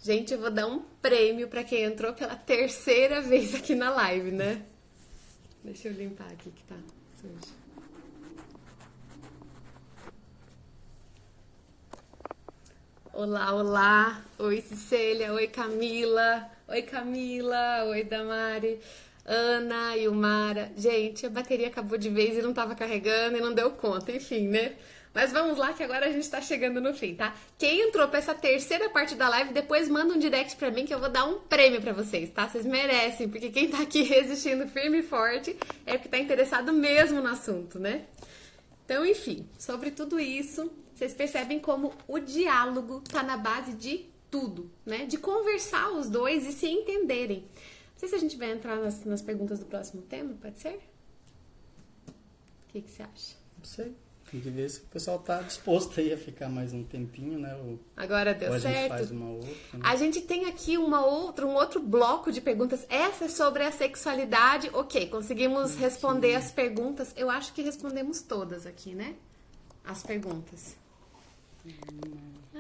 Gente, eu vou dar um prêmio pra quem entrou pela terceira vez aqui na live, né? Deixa eu limpar aqui que tá sujo. Olá, olá. Oi, Cecília. Oi, Camila. Oi, Camila. Oi, Damari. Ana e Mara. Gente, a bateria acabou de vez e não tava carregando e não deu conta. Enfim, né? Mas vamos lá que agora a gente tá chegando no fim, tá? Quem entrou pra essa terceira parte da live, depois manda um direct pra mim que eu vou dar um prêmio pra vocês, tá? Vocês merecem, porque quem tá aqui resistindo firme e forte é porque tá interessado mesmo no assunto, né? Então, enfim, sobre tudo isso, vocês percebem como o diálogo tá na base de tudo, né? De conversar os dois e se entenderem. Não sei se a gente vai entrar nas perguntas do próximo tema, pode ser? O que você acha? Não sei. Tem que ver se o pessoal tá disposto aí a ficar mais um tempinho, né? Agora deu ou a certo. gente faz uma outra. Né? A gente tem aqui um outro bloco de perguntas. Essa é sobre a sexualidade. Ok, conseguimos responder as perguntas. Eu acho que respondemos todas aqui, né? As perguntas.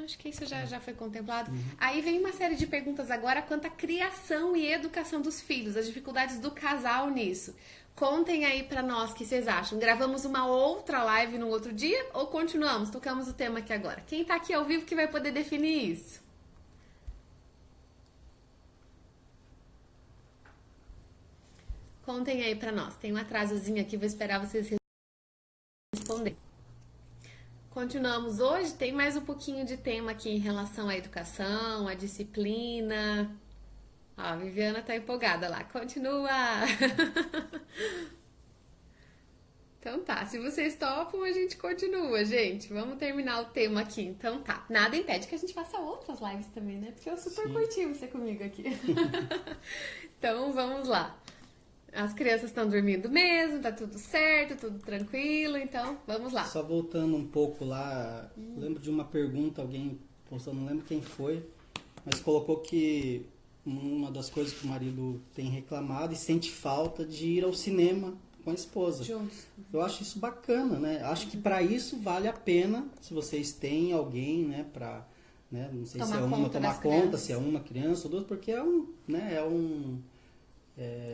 Acho que isso já foi contemplado. Aí vem uma série de perguntas agora quanto à criação e educação dos filhos, as dificuldades do casal nisso. Contem aí pra nós o que vocês acham. Gravamos uma outra live no outro dia ou continuamos? Tocamos o tema aqui agora. Quem tá aqui ao vivo que vai poder definir isso? Contem aí pra nós. Tem um atrasozinho aqui, vou esperar vocês responderem. Continuamos hoje, tem mais um pouquinho de tema aqui em relação à educação, à disciplina. Ó, a Viviana tá empolgada lá. Continua! Então tá, se vocês topam, a gente continua, gente. Vamos terminar o tema aqui. Então tá, nada impede que a gente faça outras lives também, né? Porque eu super curti você comigo aqui. Então vamos lá. As crianças estão dormindo mesmo, tá tudo certo, tudo tranquilo, então vamos lá. Só voltando um pouco lá, lembro de uma pergunta, alguém postou, não lembro quem foi, mas colocou que uma das coisas que o marido tem reclamado e sente falta de ir ao cinema com a esposa. Juntos. Eu acho isso bacana, né? Acho que para isso vale a pena, se vocês têm alguém, né, para, né, não sei se é uma tomar conta, se é uma criança ou duas, porque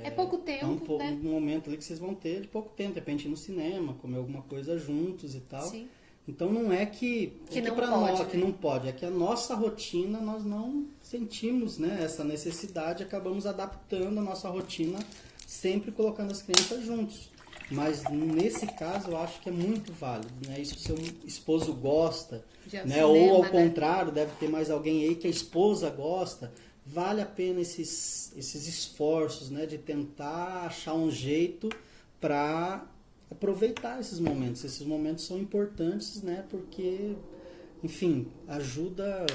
é pouco tempo, né? Um momento ali que vocês vão ter de pouco tempo, de repente ir no cinema, comer alguma coisa juntos e tal. Sim. Então não é que não para pode, nós né? que não pode, é que a nossa rotina nós não sentimos, né, essa necessidade, acabamos adaptando a nossa rotina sempre colocando as crianças juntos. Mas nesse caso eu acho que é muito válido, né? Isso seu esposo gosta, né? Ou ao contrário, deve ter mais alguém aí que a esposa gosta. Vale a pena esses esforços, né, de tentar achar um jeito para aproveitar esses momentos. Esses momentos são importantes, né, porque, enfim, ajuda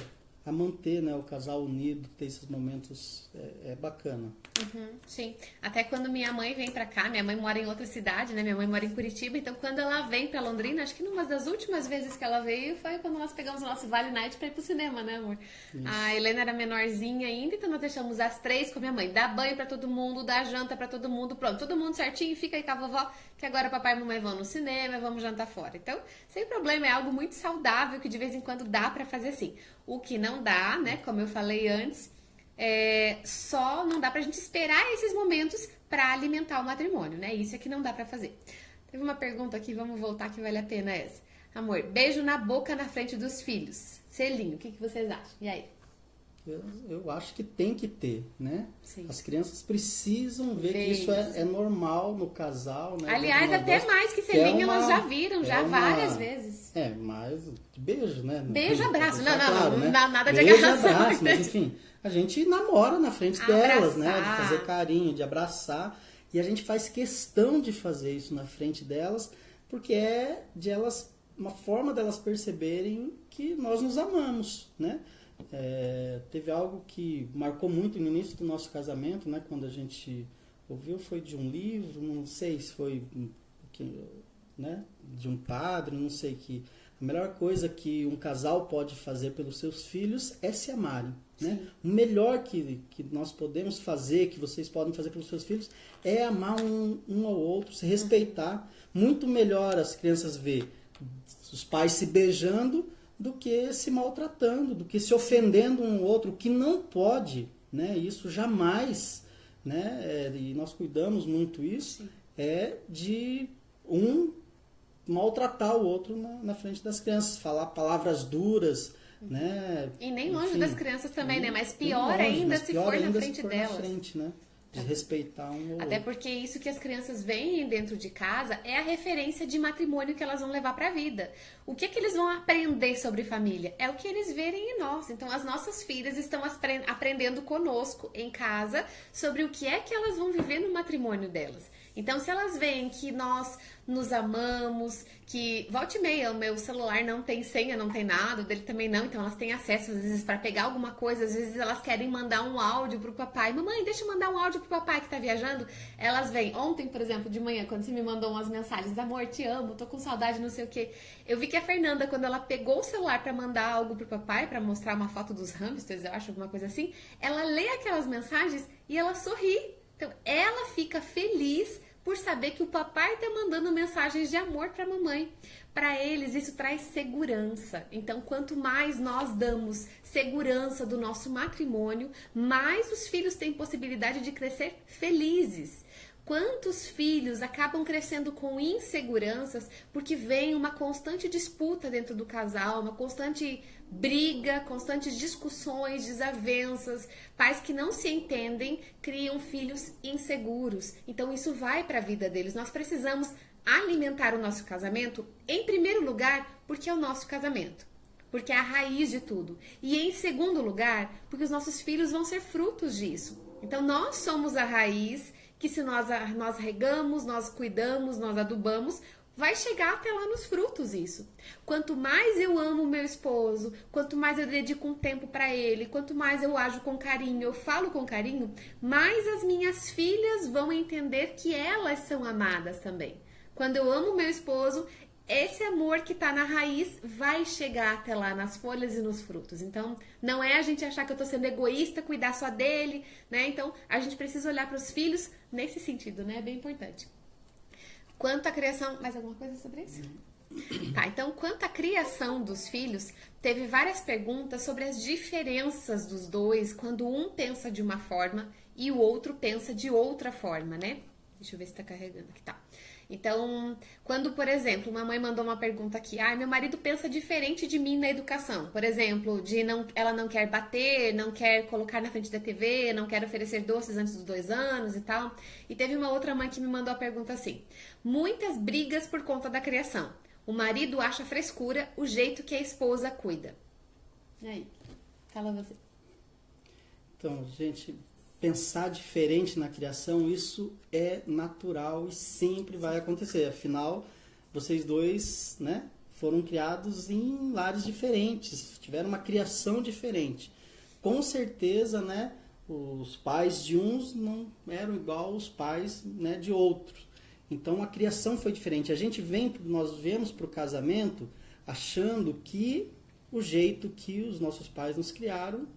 a manter, né, o casal unido, ter esses momentos é bacana. Sim, até quando minha mãe vem pra cá, minha mãe mora em outra cidade, né? Minha mãe mora em Curitiba, então quando ela vem pra Londrina, acho que numa das últimas vezes que ela veio foi quando nós pegamos o nosso Vale Night pra ir pro cinema, né, amor? Isso. A Helena era menorzinha ainda, então nós deixamos as 3 com a minha mãe, dá banho pra todo mundo, dá janta pra todo mundo, pronto, todo mundo certinho, fica aí com a vovó, que agora papai e mamãe vão no cinema, vamos jantar fora. Então, sem problema, é algo muito saudável que de vez em quando dá pra fazer assim. O que não dá, né, como eu falei antes, só não dá pra gente esperar esses momentos pra alimentar o matrimônio, né? Isso é que não dá pra fazer. Teve uma pergunta aqui, vamos voltar que vale a pena essa. Amor, beijo na boca na frente dos filhos. Selinho, o que vocês acham? E aí? Eu acho que tem que ter, né? Sim. As crianças precisam ver que isso é normal no casal, né? Aliás, até mais que selinho elas já viram, várias vezes. Mas beijo, né? Beijo, abraço. Não, claro, né? nada de beijo, agarração. Abraço, mas enfim, a gente namora na frente delas, né? De fazer carinho, de abraçar. E a gente faz questão de fazer isso na frente delas, porque é de elas, uma forma delas perceberem que nós nos amamos, né? Teve algo que marcou muito no início do nosso casamento, né? Quando a gente ouviu, foi de um livro, não sei se foi, né? De um padre, não sei, que a melhor coisa que um casal pode fazer pelos seus filhos é se amarem, né? O melhor que nós podemos fazer, que vocês podem fazer pelos seus filhos, é amar um ao outro, se respeitar. Muito melhor as crianças ver os pais se beijando do que se maltratando, do que se ofendendo um outro, o que não pode, né? Isso jamais, né? E nós cuidamos muito isso, é de um maltratar o outro na frente das crianças, falar palavras duras, né? E nem longe Enfim, das crianças também, né? Mas pior longe, ainda mas se pior for na ainda frente se for delas. na frente, né? De respeitar um ou Até outro. porque isso que as crianças veem dentro de casa é a referência de matrimônio que elas vão levar para a vida. O que eles vão aprender sobre família? É o que eles verem em nós. Então, as nossas filhas estão aprendendo conosco em casa sobre o que é que elas vão viver no matrimônio delas. Então, se elas veem que nós nos amamos, que volta e meia o meu celular não tem senha, não tem nada, o dele também não, então elas têm acesso às vezes para pegar alguma coisa, às vezes elas querem mandar um áudio pro papai. Mamãe, deixa eu mandar um áudio pro papai que tá viajando. Elas vêm. Ontem, por exemplo, de manhã, quando você me mandou umas mensagens, amor, te amo, tô com saudade, não sei o quê. Eu vi que a Fernanda, quando ela pegou o celular para mandar algo pro papai, para mostrar uma foto dos hamsters, eu acho, alguma coisa assim, ela lê aquelas mensagens e ela sorri. Então, ela fica feliz por saber que o papai está mandando mensagens de amor para a mamãe. Para eles, isso traz segurança. Então, quanto mais nós damos segurança do nosso matrimônio, mais os filhos têm possibilidade de crescer felizes. Quantos filhos acabam crescendo com inseguranças porque vem uma constante disputa dentro do casal, uma constante briga, constantes discussões, desavenças, pais que não se entendem criam filhos inseguros. Então isso vai para a vida deles. Nós precisamos alimentar o nosso casamento, em primeiro lugar, porque é o nosso casamento, porque é a raiz de tudo. E em segundo lugar, porque os nossos filhos vão ser frutos disso. Então nós somos a raiz que se nós regamos, nós cuidamos, nós adubamos, vai chegar até lá nos frutos isso. Quanto mais eu amo o meu esposo, quanto mais eu dedico um tempo para ele, quanto mais eu ajo com carinho, eu falo com carinho, mais as minhas filhas vão entender que elas são amadas também. Quando eu amo o meu esposo, esse amor que está na raiz vai chegar até lá nas folhas e nos frutos. Então, não é a gente achar que eu estou sendo egoísta, cuidar só dele, né? Então, a gente precisa olhar para os filhos nesse sentido, né? É bem importante. Quanto à criação... Mais alguma coisa sobre isso? Tá, então, quanto à criação dos filhos, teve várias perguntas sobre as diferenças dos dois quando um pensa de uma forma e o outro pensa de outra forma, né? Deixa eu ver se tá carregando aqui, tá. Então, quando, por exemplo, uma mãe mandou uma pergunta aqui, meu marido pensa diferente de mim na educação. Por exemplo, ela não quer bater, não quer colocar na frente da TV, não quer oferecer doces antes dos 2 anos e tal. E teve uma outra mãe que me mandou a pergunta assim, muitas brigas por conta da criação. O marido acha frescura o jeito que a esposa cuida. E aí? Fala você. Então, gente... Pensar diferente na criação, isso é natural e sempre vai acontecer. Afinal, vocês dois, né, foram criados em lares diferentes, tiveram uma criação diferente. Com certeza, né, os pais de uns não eram igual aos pais, né, de outros. Então, a criação foi diferente. Nós vemos para o casamento achando que o jeito que os nossos pais nos criaram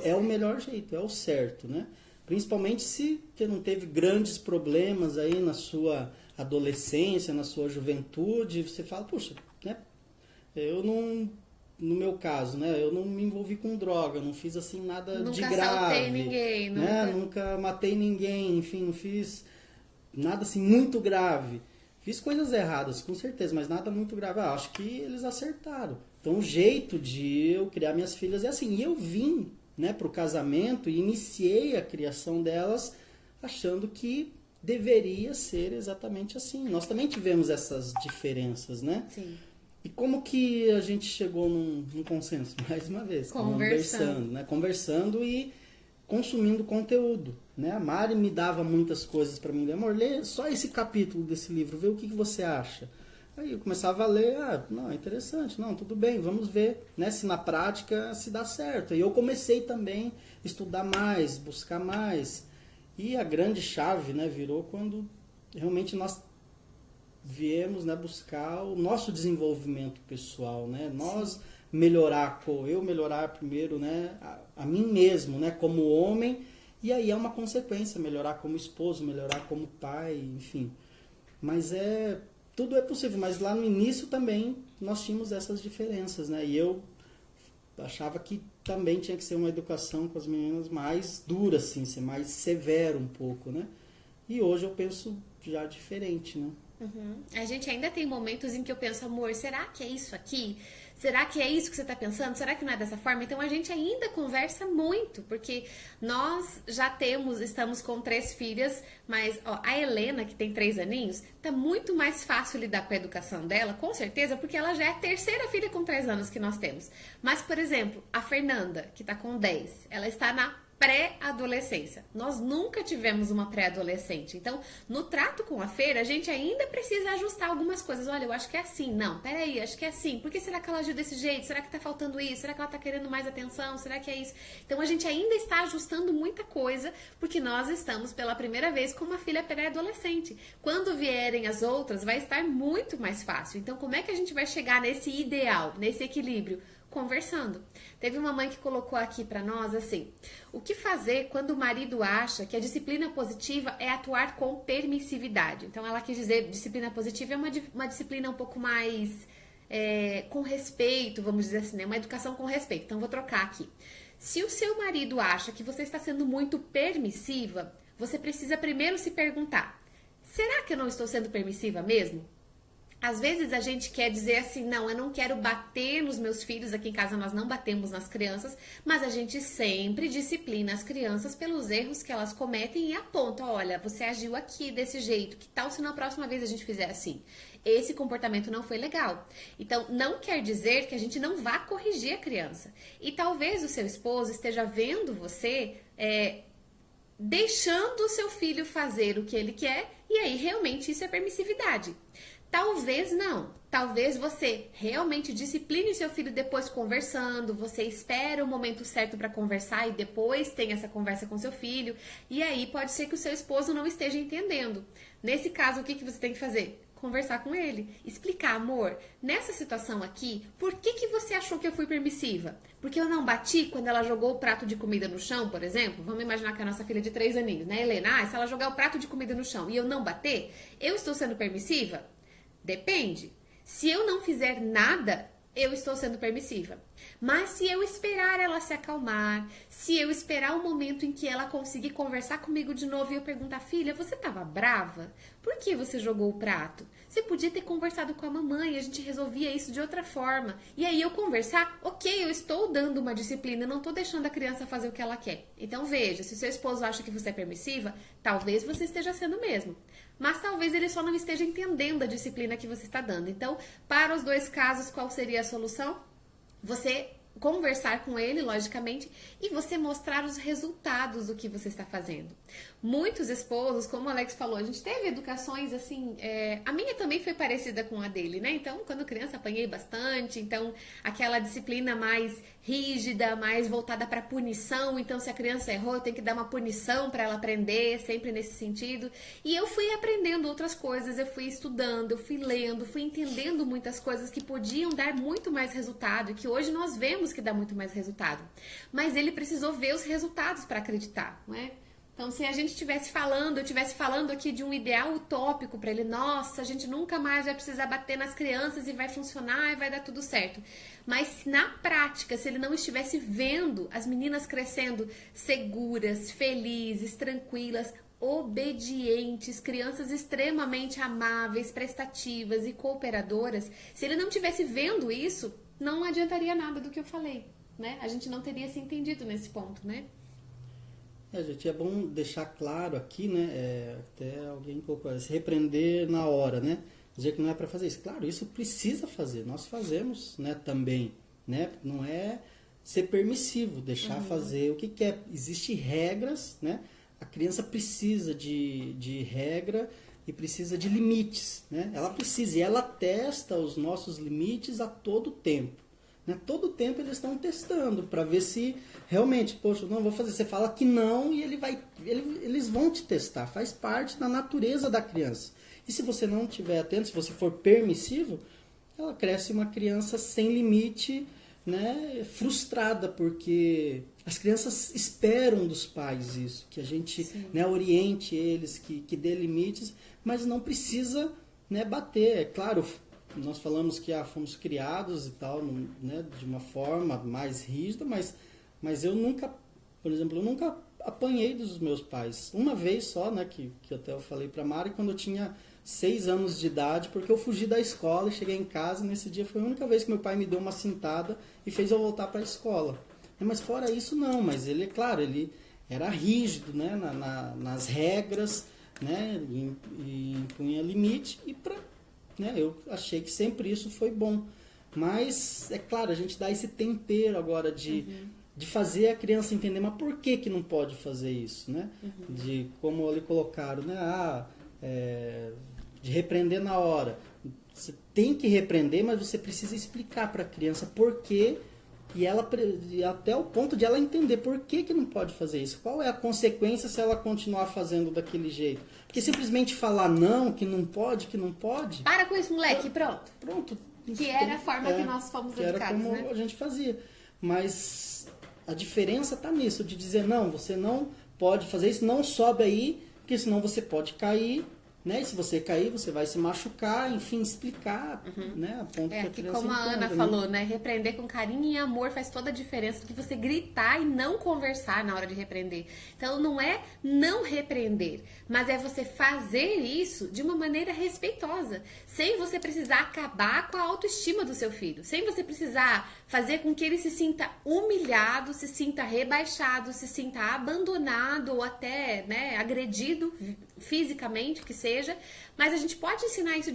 é o melhor jeito, é o certo, né? Principalmente se você não teve grandes problemas aí na sua adolescência, na sua juventude, você fala, puxa, né? Eu não, no meu caso, né? Eu não me envolvi com droga, não fiz assim nada de grave. Nunca assaltei ninguém, né? Nunca matei ninguém, enfim, não fiz nada assim muito grave. Fiz coisas erradas, com certeza, mas nada muito grave. Acho que eles acertaram. Então o jeito de eu criar minhas filhas é assim. E eu vim, né, para o casamento e iniciei a criação delas achando que deveria ser exatamente assim. Nós também tivemos essas diferenças, né? Sim. E como que a gente chegou num consenso? Mais uma vez, conversando, né? Conversando e consumindo conteúdo, né? A Mari me dava muitas coisas para mim. Amor, lê só esse capítulo desse livro, vê o que você acha. Aí eu começava a ler, não, é interessante, não, tudo bem, vamos ver, né, se na prática se dá certo. E eu comecei também a estudar mais, buscar mais. E a grande chave, né, virou quando realmente nós viemos, né, buscar o nosso desenvolvimento pessoal, né, nós eu melhorar primeiro, né, a mim mesmo, né, como homem, e aí é uma consequência, melhorar como esposo, melhorar como pai, enfim. Mas tudo é possível, mas lá no início também nós tínhamos essas diferenças, né? E eu achava que também tinha que ser uma educação com as meninas mais dura, assim, ser mais severo um pouco, né? E hoje eu penso já diferente, né? Uhum. A gente ainda tem momentos em que eu penso, amor, será que é isso aqui? Será que é isso que você está pensando? Será que não é dessa forma? Então a gente ainda conversa muito, porque nós já estamos com 3 filhas, mas ó, a Helena, que tem 3 aninhos, tá muito mais fácil lidar com a educação dela, com certeza, porque ela já é a terceira filha com 3 anos que nós temos. Mas, por exemplo, a Fernanda, que tá com 10, ela está na pré-adolescência. Nós nunca tivemos uma pré-adolescente. Então, no trato com a Feira, a gente ainda precisa ajustar algumas coisas. Olha, eu acho que é assim. Não, peraí, acho que é assim. Por que será que ela agiu desse jeito? Será que tá faltando isso? Será que ela tá querendo mais atenção? Será que é isso? Então, a gente ainda está ajustando muita coisa, porque nós estamos pela primeira vez com uma filha pré-adolescente. Quando vierem as outras, vai estar muito mais fácil. Então, como é que a gente vai chegar nesse ideal, nesse equilíbrio? Conversando. Teve uma mãe que colocou aqui pra nós assim: o que fazer quando o marido acha que a disciplina positiva é atuar com permissividade? Então ela quis dizer disciplina positiva é uma disciplina um pouco mais com respeito, vamos dizer assim, né? Uma educação com respeito. Então vou trocar aqui. Se o seu marido acha que você está sendo muito permissiva, você precisa primeiro se perguntar: será que eu não estou sendo permissiva mesmo? Às vezes a gente quer dizer assim, não, eu não quero bater nos meus filhos, aqui em casa nós não batemos nas crianças, mas a gente sempre disciplina as crianças pelos erros que elas cometem e aponta, olha, você agiu aqui desse jeito, que tal se na próxima vez a gente fizer assim? Esse comportamento não foi legal. Então, não quer dizer que a gente não vá corrigir a criança. E talvez o seu esposo esteja vendo você deixando o seu filho fazer o que ele quer, e aí realmente isso é permissividade. Talvez não. Talvez você realmente discipline seu filho depois conversando, você espera o momento certo para conversar e depois tem essa conversa com seu filho. E aí pode ser que o seu esposo não esteja entendendo. Nesse caso, o que você tem que fazer? Conversar com ele, explicar, amor, nessa situação aqui, por que você achou que eu fui permissiva? Porque eu não bati quando ela jogou o prato de comida no chão, por exemplo? Vamos imaginar que a nossa filha de 3 aninhos, né, Helena? Se ela jogar o prato de comida no chão e eu não bater, eu estou sendo permissiva? Depende. Se eu não fizer nada, eu estou sendo permissiva. Mas se eu esperar ela se acalmar, se eu esperar o momento em que ela conseguir conversar comigo de novo e eu perguntar, filha, você estava brava? Por que você jogou o prato? Você podia ter conversado com a mamãe, a gente resolvia isso de outra forma. E aí eu conversar, ok, eu estou dando uma disciplina, não estou deixando a criança fazer o que ela quer. Então veja, se o seu esposo acha que você é permissiva, talvez você esteja sendo mesmo. Mas talvez ele só não esteja entendendo a disciplina que você está dando. Então, para os 2 casos, qual seria a solução? Você conversar com ele, logicamente, e você mostrar os resultados do que você está fazendo. Muitos esposos, como o Alex falou, a gente teve educações assim, a minha também foi parecida com a dele, né? Então, quando criança, apanhei bastante, então aquela disciplina mais rígida, mais voltada para punição, então se a criança errou, eu tenho que dar uma punição para ela aprender, sempre nesse sentido. E eu fui aprendendo outras coisas, eu fui estudando, eu fui lendo, fui entendendo muitas coisas que podiam dar muito mais resultado e que hoje nós vemos que dá muito mais resultado. Mas ele precisou ver os resultados para acreditar, não é? Então, se a gente estivesse falando, eu estivesse falando aqui de um ideal utópico para ele, nossa, a gente nunca mais vai precisar bater nas crianças e vai funcionar e vai dar tudo certo. Mas na prática, se ele não estivesse vendo as meninas crescendo seguras, felizes, tranquilas, obedientes, crianças extremamente amáveis, prestativas e cooperadoras, se ele não estivesse vendo isso, não adiantaria nada do que eu falei, né? A gente não teria se entendido nesse ponto, né? Gente, é bom deixar claro aqui, né? Até alguém colocou, se repreender na hora, né? Dizer que não é para fazer isso. Claro, isso precisa fazer. Nós fazemos, né? Também, né? Não é ser permissivo, deixar fazer o que quer. Existem regras, né? A criança precisa de regra e precisa de limites, né? Ela precisa e ela testa os nossos limites a todo tempo. Todo tempo eles estão testando para ver se realmente, poxa, não vou fazer. Você fala que não e eles vão te testar. Faz parte da natureza da criança. E se você não estiver atento, se você for permissivo, ela cresce uma criança sem limite, né, frustrada, porque as crianças esperam dos pais isso, que a gente, né, oriente eles, que dê limites, mas não precisa, né, bater. É claro, nós falamos que fomos criados e tal, né, de uma forma mais rígida, mas eu nunca, por exemplo, eu nunca apanhei dos meus pais. Uma vez só, né, que até eu falei para Mari, quando eu tinha 6 anos de idade, porque eu fugi da escola e cheguei em casa, e nesse dia foi a única vez que meu pai me deu uma cintada e fez eu voltar para a escola. Mas fora isso não, mas ele, é claro, ele era rígido, né, nas regras, né, e impunha limite, e né, eu achei que sempre isso foi bom. Mas, é claro, a gente dá esse tempero agora de fazer a criança entender, mas por que não pode fazer isso, né? De, como ali colocaram, né, de repreender na hora. Você tem que repreender, mas você precisa explicar para a criança por quê, e até o ponto de ela entender por que não pode fazer isso. Qual é a consequência se ela continuar fazendo daquele jeito? Porque simplesmente falar não, que não pode. Para com isso, moleque, pronto. Pronto. Que era a forma que nós fomos educados, era como, né, a gente fazia. Mas a diferença está nisso, de dizer, não, você não pode fazer isso, não sobe aí, porque senão você pode cair, né? E se você cair, você vai se machucar, enfim, explicar, né? A ponto que a criança como a Ana entenda, falou, né? Repreender com carinho e amor faz toda a diferença do que você gritar e não conversar na hora de repreender. Então, não é não repreender, mas é você fazer isso de uma maneira respeitosa, sem você precisar acabar com a autoestima do seu filho, sem você precisar fazer com que ele se sinta humilhado, se sinta rebaixado, se sinta abandonado ou até, né, agredido fisicamente, que seja, mas a gente pode ensinar isso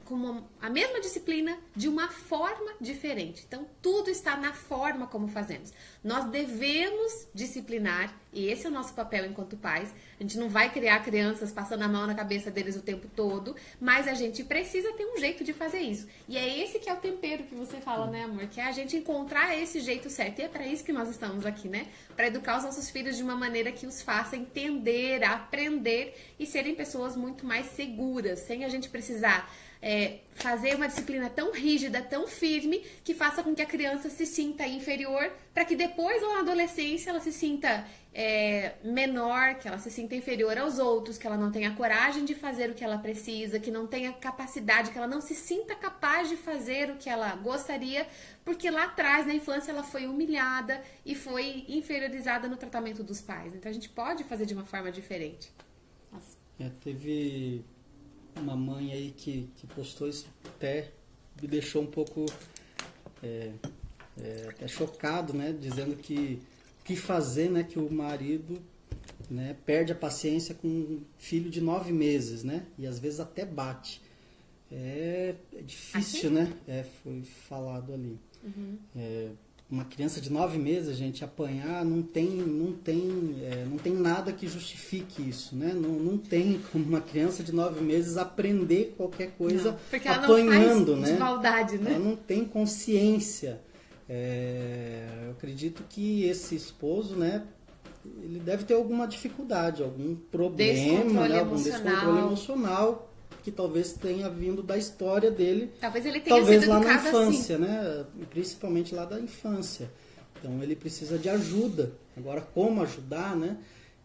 como a mesma disciplina, de uma forma diferente. Então, tudo está na forma como fazemos. Nós devemos disciplinar, e esse é o nosso papel enquanto pais. A gente não vai criar crianças passando a mão na cabeça deles o tempo todo, mas a gente precisa ter um jeito de fazer isso. E é esse que é o tempero que você fala, né, amor? Que é a gente encontrar esse jeito certo. E é para isso que nós estamos aqui, né? Para educar os nossos filhos de uma maneira que os faça entender, aprender e serem pessoas muito mais seguras, sem a gente precisar fazer uma disciplina tão rígida, tão firme, que faça com que a criança se sinta inferior, para que depois, lá na adolescência, ela se sinta menor, que ela se sinta inferior aos outros, que ela não tenha coragem de fazer o que ela precisa, que não tenha capacidade, que ela não se sinta capaz de fazer o que ela gostaria, porque lá atrás, na infância, ela foi humilhada e foi inferiorizada no tratamento dos pais. Então, a gente pode fazer de uma forma diferente. Nossa. Teve uma mãe aí que postou isso, até me deixou um pouco até chocado, né? Dizendo que o que fazer, né? Que o marido, né, perde a paciência com um filho de 9 meses, né? E às vezes até bate. É difícil, Aqui? né? Foi falado ali. Uma criança de 9 meses, gente, apanhar, não tem nada que justifique isso, né? Não tem como uma criança de 9 meses aprender qualquer coisa não, porque ela apanhando, não faz né? de maldade, né? Ela não tem consciência. Eu acredito que esse esposo, né, ele deve ter alguma dificuldade, algum problema, né? Algum descontrole emocional, que talvez tenha vindo da história dele. Talvez ele tenha sido lá na educado infância, assim. né? Principalmente lá da infância. Então ele precisa de ajuda. Agora, como ajudar, né?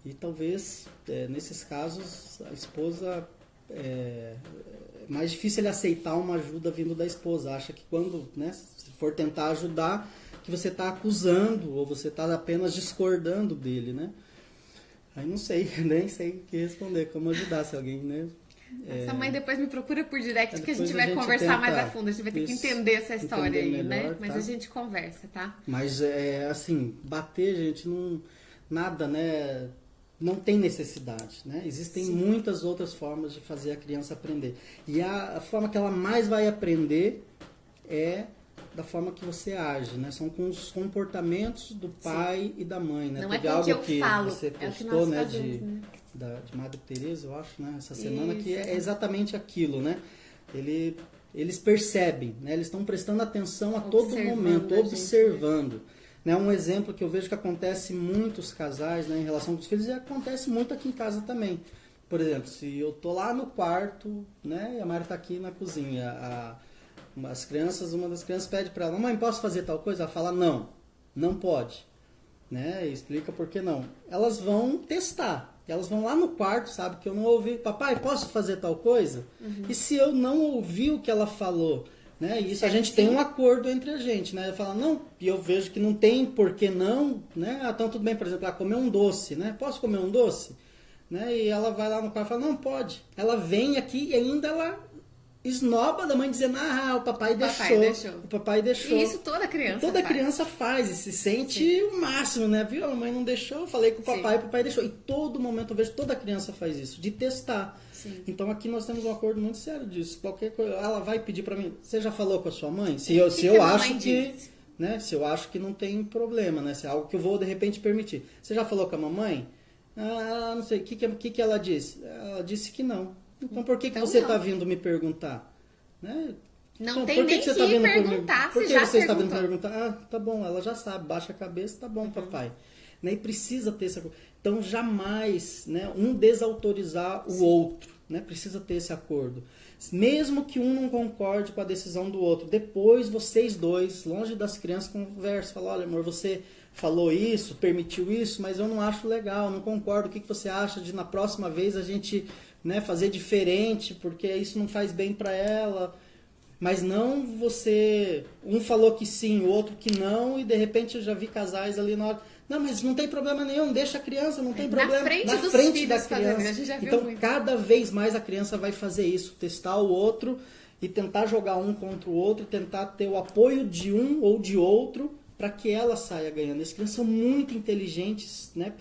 E talvez, nesses casos, a esposa... É mais difícil ele aceitar uma ajuda vindo da esposa. Acha que quando, né, se for tentar ajudar, que você está acusando ou você está apenas discordando dele, né? Aí não sei, nem sei o que responder, como ajudar se alguém, né? Essa mãe depois me procura por direct que a gente depois vai conversar mais a tenta fundo. A gente vai ter que isso, entender essa história entender aí, né? melhor, Mas tá? a gente conversa, tá? Mas assim, bater, gente, não nada, né? Não tem necessidade, né? Existem muitas outras formas de fazer a criança aprender. E a forma que ela mais vai aprender é da forma que você age, né? São com os comportamentos do pai e da mãe, né? Não Teve é com o algo que eu falo, você é o que postou, nós né? fazemos, né? De Madre Teresa, eu acho, né? Essa semana, que Isso. é exatamente aquilo, né? Eles percebem, né? Eles estão prestando atenção a todo momento, observando. Né? Um exemplo que eu vejo que acontece em muitos casais, né, em relação com os filhos, e acontece muito aqui em casa também. Por exemplo, se eu tô lá no quarto, né, e a Mari tá aqui na cozinha, uma das crianças pede para ela: mãe, posso fazer tal coisa? Ela fala: não pode. Né? E explica por que não. Elas vão testar. Elas vão lá no quarto, sabe, que eu não ouvi. Papai, posso fazer tal coisa? E se eu não ouvi o que ela falou, né? Isso a gente tem um acordo entre a gente, né? Eu falo, não, e eu vejo que não tem por que não, né? Ah, então tudo bem, por exemplo, comer um doce, né? Posso comer um doce? Né? E ela vai lá no quarto e fala, não, pode. Ela vem aqui e ainda ela esnoba da mãe dizendo, o papai deixou. O papai deixou. E isso toda criança Toda faz. criança faz e se sente o máximo, né? Viu? A mãe não deixou, eu falei com o papai deixou. E todo momento eu vejo toda criança faz isso, de testar. Sim. Então aqui nós temos um acordo muito sério disso. Qualquer coisa, ela vai pedir pra mim, você já falou com a sua mãe? Se eu acho que, né? Se eu acho que não tem problema, né? Se é algo que eu vou de repente permitir. Você já falou com a mamãe? Não sei, o que ela disse? Ela disse que não. Então por que você está vindo me perguntar? Né? Não então, tem nem que perguntar, por que já você está vindo perguntou. perguntar? Tá bom, ela já sabe, baixa a cabeça, tá bom, papai. Né? E precisa ter essa... Então jamais, né, um desautorizar o outro, né? Precisa ter esse acordo. Mesmo que um não concorde com a decisão do outro, depois vocês dois, longe das crianças, conversam, falam, olha amor, você falou isso, permitiu isso, mas eu não acho legal, não concordo, o que você acha de na próxima vez a gente, né, fazer diferente, porque isso não faz bem para ela. Mas não você, um falou que sim, o outro que não, e de repente eu já vi casais ali na hora, não, mas não tem problema nenhum, deixa a criança, não tem problema. Na frente da criança. A gente já viu então, muito. cada vez mais a criança vai fazer isso, testar o outro e tentar jogar um contra o outro, tentar ter o apoio de um ou de outro para que ela saia ganhando. As crianças são muito inteligentes, né,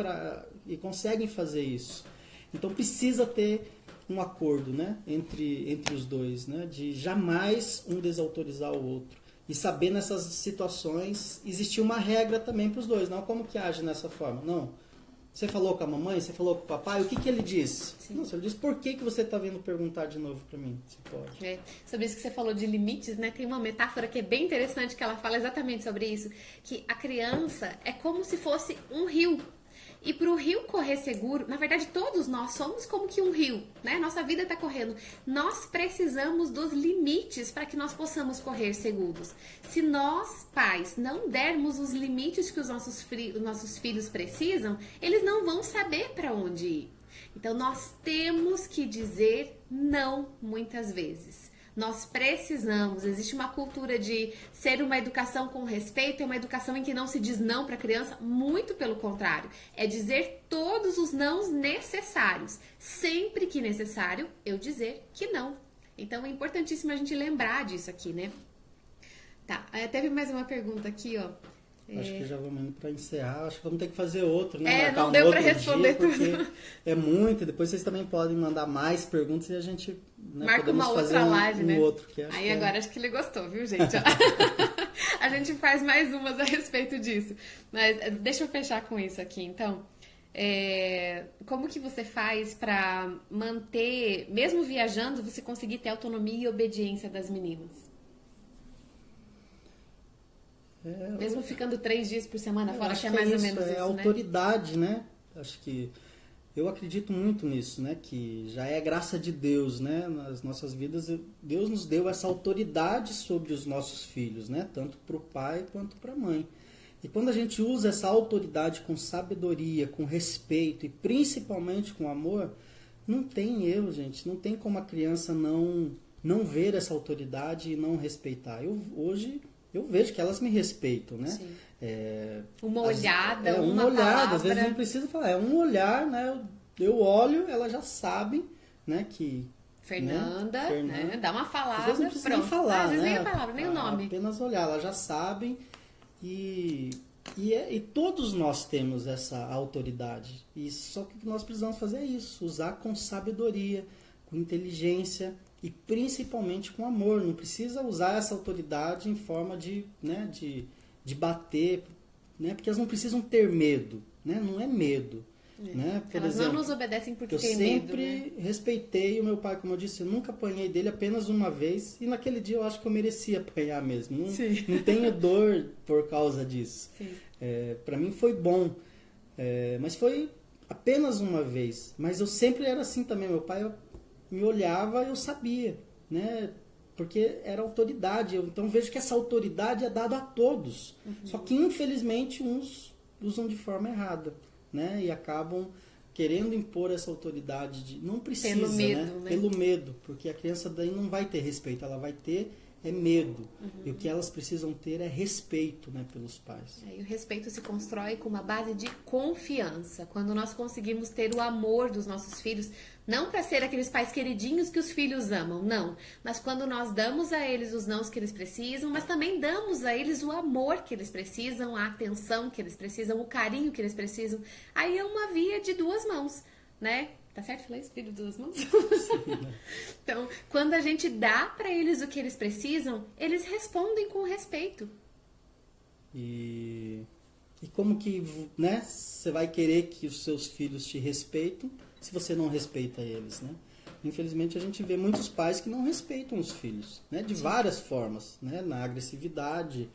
e conseguem fazer isso. Então precisa ter um acordo, né, entre os dois, né, de jamais um desautorizar o outro. E saber nessas situações existir uma regra também para os dois. Não como que age nessa forma. Não. Você falou com a mamãe, você falou com o papai, o que ele disse? Não, ele disse, por que você está vindo perguntar de novo para mim? Se pode. Sobre isso que você falou de limites, né? Tem uma metáfora que é bem interessante que ela fala exatamente sobre isso. Que a criança é como se fosse um rio. E para o rio correr seguro, na verdade todos nós somos como que um rio, né? Nossa vida está correndo. Nós precisamos dos limites para que nós possamos correr seguros. Se nós, pais, não dermos os limites que os nossos filhos precisam, eles não vão saber para onde ir. Então nós temos que dizer não muitas vezes. Nós precisamos, existe uma cultura de ser uma educação com respeito, é uma educação em que não se diz não para a criança, muito pelo contrário, é dizer todos os nãos necessários, sempre que necessário, eu dizer que não. Então é importantíssimo a gente lembrar disso aqui, né? Tá, teve mais uma pergunta aqui, ó. Acho que já vamos indo para encerrar. Acho que vamos ter que fazer outro, né? Marcar não deu para dia, responder tudo. É muito. Depois vocês também podem mandar mais perguntas e a gente, né, marca uma outra live, né? Outro, aí agora acho que ele gostou, viu, gente? A gente faz mais umas a respeito disso. Mas deixa eu fechar com isso aqui, então. Como que você faz para manter, mesmo viajando, você conseguir ter autonomia e obediência das meninas? Mesmo ficando 3 dias por semana fora, que é mais ou menos isso, né? Autoridade, né? Acho que eu acredito muito nisso, né? Que já é graça de Deus, né? Nas nossas vidas, Deus nos deu essa autoridade sobre os nossos filhos, né? Tanto para o pai quanto para a mãe. E quando a gente usa essa autoridade com sabedoria, com respeito e principalmente com amor, não tem erro, gente. Não tem como a criança não ver essa autoridade e não respeitar. Hoje eu vejo que elas me respeitam, né? Sim. Uma olhada, uma olhada, palavra. às vezes não precisa falar, é um olhar, né? Eu olho, elas já sabem, né? Que Fernanda, né? Dá uma palavra, às vezes não precisa nem falar, às vezes né? nem a palavra, nem o nome. Apenas olhar, elas já sabem e todos nós temos essa autoridade. E só que o que nós precisamos fazer é isso, usar com sabedoria, com inteligência e principalmente com amor. Não precisa usar essa autoridade em forma de bater, né? Porque elas não precisam ter medo, né? Não é medo. Né? Por elas exemplo, não nos obedecem porque tem medo. Eu sempre respeitei o meu pai, como eu disse, eu nunca apanhei dele apenas uma vez, e naquele dia eu acho que eu merecia apanhar mesmo. Não tenho dor por causa disso. Para mim foi bom, mas foi apenas uma vez. Mas eu sempre era assim também, meu pai me olhava e eu sabia, né? Porque era autoridade. Então vejo que essa autoridade é dada a todos. Só que infelizmente uns usam de forma errada, né? E acabam querendo impor essa autoridade de não precisa, pelo medo, né? Pelo medo, porque a criança daí não vai ter respeito, ela vai ter medo. E o que elas precisam ter é respeito, né, pelos pais. E o respeito se constrói com uma base de confiança. Quando nós conseguimos ter o amor dos nossos filhos, não para ser aqueles pais queridinhos que os filhos amam, não. Mas quando nós damos a eles os nãos que eles precisam, mas também damos a eles o amor que eles precisam, a atenção que eles precisam, o carinho que eles precisam. Aí é uma via de duas mãos, né? Tá certo falar isso? Filho de duas mãos? Sim, né? Então, quando a gente dá pra eles o que eles precisam, eles respondem com respeito. E como que, né, você vai querer que os seus filhos te respeitem se você não respeita eles, né? Infelizmente, a gente vê muitos pais que não respeitam os filhos, né? De várias formas, né? Na agressividade,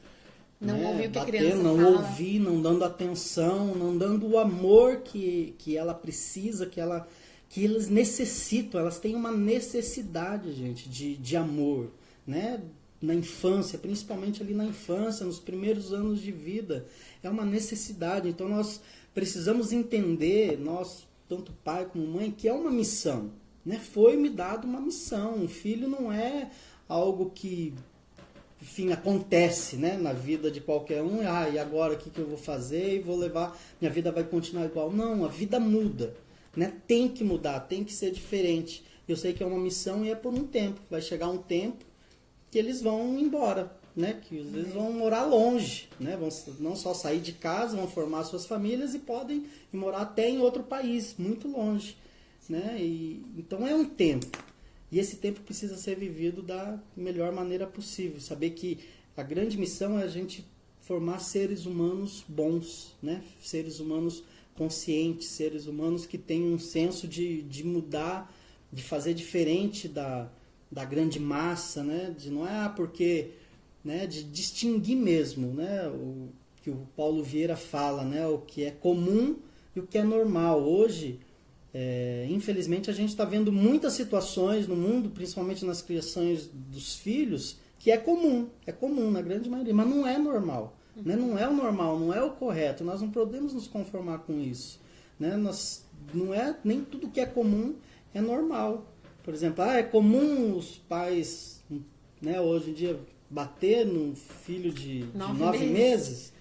não né? ouvir o que a Bater, criança não fala. ouvir, não dando atenção, não dando o amor que ela precisa, que eles necessitam. Elas têm uma necessidade, gente, de amor, né? Na infância, principalmente ali na infância, nos primeiros anos de vida. É uma necessidade. Então, nós precisamos entender, nós, tanto pai como mãe, que é uma missão, né? Foi-me dado uma missão. Um filho não é algo que, enfim, acontece, né, na vida de qualquer um. E agora o que eu vou fazer? E vou levar, minha vida vai continuar igual. Não, a vida muda, né? Tem que mudar, tem que ser diferente. Eu sei que é uma missão e é por um tempo. Vai chegar um tempo que eles vão embora, né? Que às vezes vão morar longe, né? Vão não só sair de casa, vão formar suas famílias e podem ir morar até em outro país, muito longe, né? Então é um tempo. E esse tempo precisa ser vivido da melhor maneira possível. Saber que a grande missão é a gente formar seres humanos bons, né? Seres humanos conscientes, seres humanos que têm um senso de mudar, de fazer diferente da grande massa, né? Não é porque, né? De distinguir mesmo, né? O que o Paulo Vieira fala, né? O que é comum e o que é normal. Hoje, infelizmente, a gente está vendo muitas situações no mundo, principalmente nas criações dos filhos, que é comum na grande maioria, mas não é normal, né? Não é o normal, não é o correto. Nós não podemos nos conformar com isso, né? Não é nem tudo que é comum é normal. Por exemplo, é comum os pais, né, hoje em dia bater num filho de 9 meses.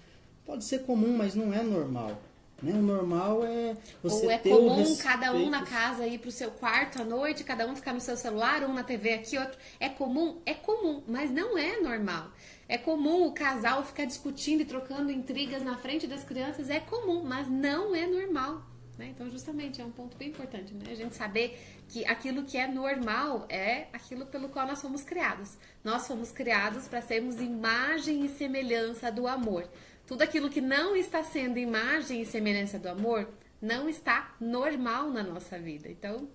Pode ser comum, mas não é normal. Né? O normal é você ter o respeito. Ou é comum cada um na casa ir pro seu quarto à noite, cada um ficar no seu celular, um na TV aqui, outro. É comum? É comum, mas não é normal. É comum o casal ficar discutindo e trocando intrigas na frente das crianças, é comum, mas não é normal. Né? Então, justamente, é um ponto bem importante, né? A gente saber que aquilo que é normal é aquilo pelo qual nós fomos criados. Nós fomos criados para sermos imagem e semelhança do amor. Tudo aquilo que não está sendo imagem e semelhança do amor não está normal na nossa vida. Então,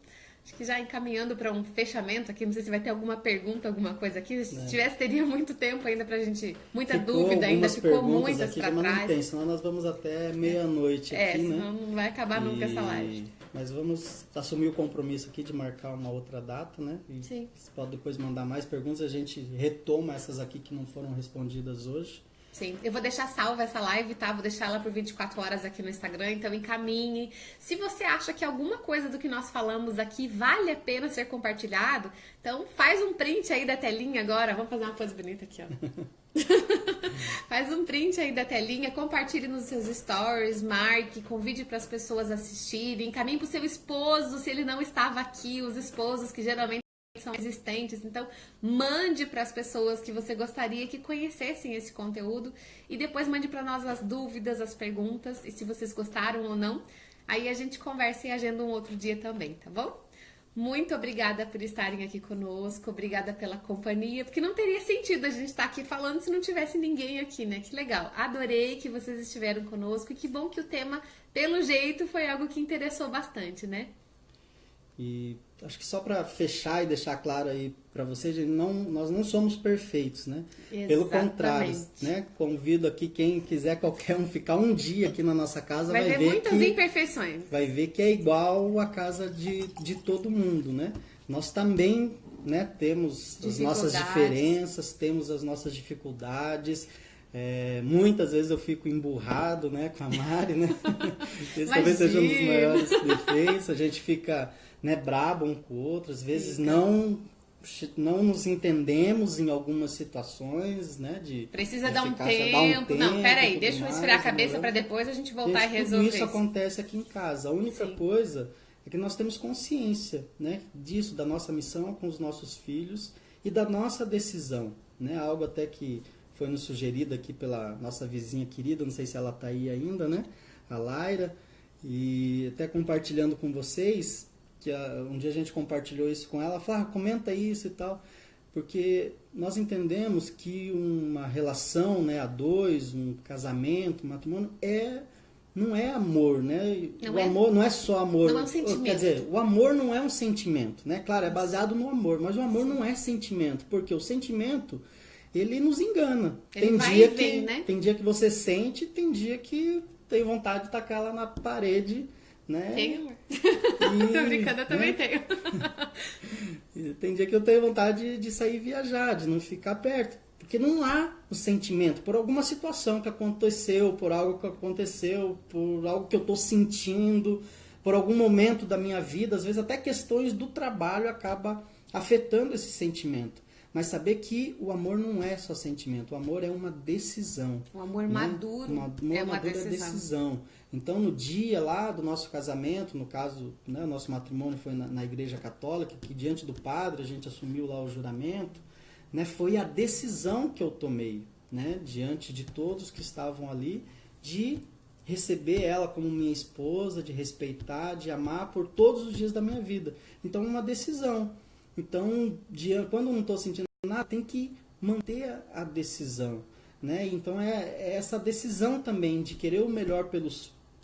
acho que já encaminhando para um fechamento aqui, não sei se vai ter alguma pergunta, alguma coisa aqui. Se tivesse, teria muito tempo ainda pra gente, dúvida ainda, ficou muitas para trás. Não tem, senão nós vamos até meia-noite aqui, né? Senão não vai acabar nunca essa live. Mas vamos assumir o compromisso aqui de marcar uma outra data, né? E sim. Você pode depois mandar mais perguntas, a gente retoma essas aqui que não foram respondidas hoje. Sim, eu vou deixar salva essa live, tá? Vou deixar ela por 24 horas aqui no Instagram, então encaminhe. Se você acha que alguma coisa do que nós falamos aqui vale a pena ser compartilhado, então faz um print aí da telinha agora. Vamos fazer uma coisa bonita aqui, ó. Faz um print aí da telinha, compartilhe nos seus stories, marque, convide para as pessoas assistirem, encaminhe para o seu esposo, se ele não estava aqui, os esposos que geralmente são existentes, então mande para as pessoas que você gostaria que conhecessem esse conteúdo e depois mande para nós as dúvidas, as perguntas e se vocês gostaram ou não, aí a gente conversa e agenda um outro dia também, tá bom? Muito obrigada por estarem aqui conosco, obrigada pela companhia, porque não teria sentido a gente estar aqui falando se não tivesse ninguém aqui, né? Que legal, adorei que vocês estiveram conosco e que bom que o tema, pelo jeito, foi algo que interessou bastante, né? E acho que só para fechar e deixar claro aí para vocês, nós não somos perfeitos, né? Exatamente. Pelo contrário, né? Convido aqui quem quiser, qualquer um, ficar um dia aqui na nossa casa, vai ver muitas imperfeições. Vai ver que é igual a casa de todo mundo, né? Nós também, né, temos as nossas diferenças, temos as nossas dificuldades, Muitas vezes eu fico emburrado, né, com a Mari, né? Esse talvez seja um dos maiores defeitos. A gente fica, né, brabo um com o outro. Às vezes não nos entendemos em algumas situações, né? Precisa dar um tempo. Não, peraí, deixa eu esfriar a cabeça para depois a gente voltar e resolver. Tudo isso acontece aqui em casa. A única coisa é que nós temos consciência, né, disso, da nossa missão com os nossos filhos e da nossa decisão, né? Algo até que foi nos sugerido aqui pela nossa vizinha querida, não sei se ela está aí ainda, né? A Laira. E até compartilhando com vocês, que um dia a gente compartilhou isso com ela, ela falou, comenta isso e tal, porque nós entendemos que uma relação, né, a dois, um casamento, um matrimônio, não é amor, né? Amor não é só amor. Não é um sentimento. Quer dizer, o amor não é um sentimento, né? Claro, é baseado no amor, mas o amor não é sentimento, porque o sentimento, ele nos engana. Tem dia que você sente, tem dia que tem vontade de tacar ela na parede, né? Tem, amor. Tô brincando, eu também tenho. Tem dia que eu tenho vontade de sair viajar, de não ficar perto. Porque não há o sentimento por alguma situação que aconteceu, por algo que aconteceu, por algo que eu estou sentindo, por algum momento da minha vida. Às vezes até questões do trabalho acabam afetando esse sentimento. Mas saber que o amor não é só sentimento, o amor é uma decisão. O amor maduro é uma decisão. Então, no dia lá do nosso casamento, no caso, né, o nosso matrimônio foi na Igreja Católica, que diante do padre a gente assumiu lá o juramento, né, foi a decisão que eu tomei, né, diante de todos que estavam ali, de receber ela como minha esposa, de respeitar, de amar por todos os dias da minha vida. Então, uma decisão. Então, quando eu não estou sentindo nada, tem que manter a decisão, né? Então, é essa decisão também de querer o melhor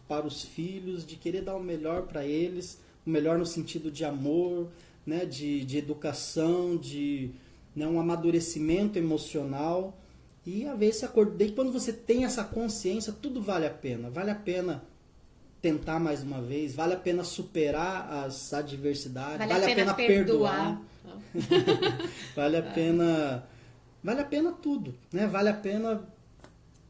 para os filhos, de querer dar o melhor para eles, o melhor no sentido de amor, né? de educação, de, né, um amadurecimento emocional. E a ver esse acordo. Daí, quando você tem essa consciência, tudo vale a pena. Vale a pena tentar mais uma vez, vale a pena superar as adversidades, vale a pena perdoar. vale a pena tudo, né? Vale a pena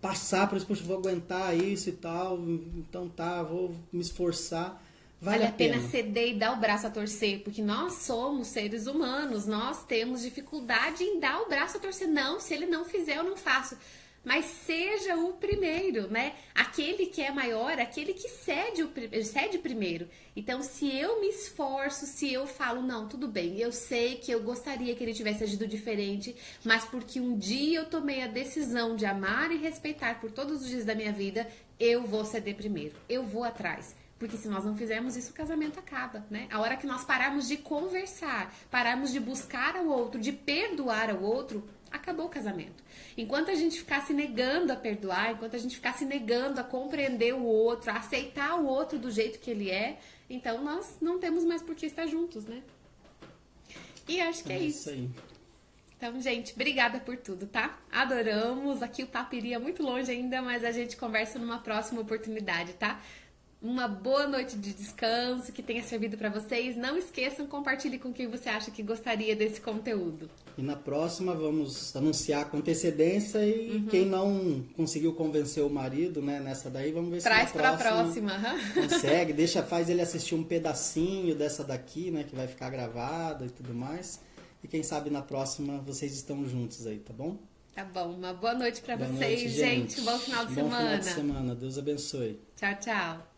passar por isso, poxa, vou aguentar isso e tal, então tá, vou me esforçar. Vale a pena ceder e dar o braço a torcer, porque nós somos seres humanos, nós temos dificuldade em dar o braço a torcer. Não, se ele não fizer, eu não faço. Mas seja o primeiro, né? Aquele que é maior, aquele que cede primeiro. Então, se eu me esforço, se eu falo, não, tudo bem, eu sei que eu gostaria que ele tivesse agido diferente, mas porque um dia eu tomei a decisão de amar e respeitar por todos os dias da minha vida, eu vou ceder primeiro, eu vou atrás. Porque se nós não fizermos isso, o casamento acaba, né? A hora que nós pararmos de conversar, pararmos de buscar ao outro, de perdoar ao outro, acabou o casamento. Enquanto a gente ficar se negando a perdoar, enquanto a gente ficar se negando a compreender o outro, a aceitar o outro do jeito que ele é, então nós não temos mais por que estar juntos, né? E acho que é isso. Aí. Então, gente, obrigada por tudo, tá? Adoramos. Aqui o papo iria muito longe ainda, mas a gente conversa numa próxima oportunidade, tá? Uma boa noite de descanso, que tenha servido para vocês. Não esqueçam, compartilhe com quem você acha que gostaria desse conteúdo. E na próxima vamos anunciar com antecedência e quem não conseguiu convencer o marido, né, nessa daí, vamos ver se traz para próxima. Consegue, faz ele assistir um pedacinho dessa daqui, né, que vai ficar gravada e tudo mais. E quem sabe na próxima vocês estão juntos aí, tá bom? Tá bom, uma boa noite para vocês, noite, gente. Bom final de semana. semana. Bom final de semana, Deus abençoe. Tchau, tchau.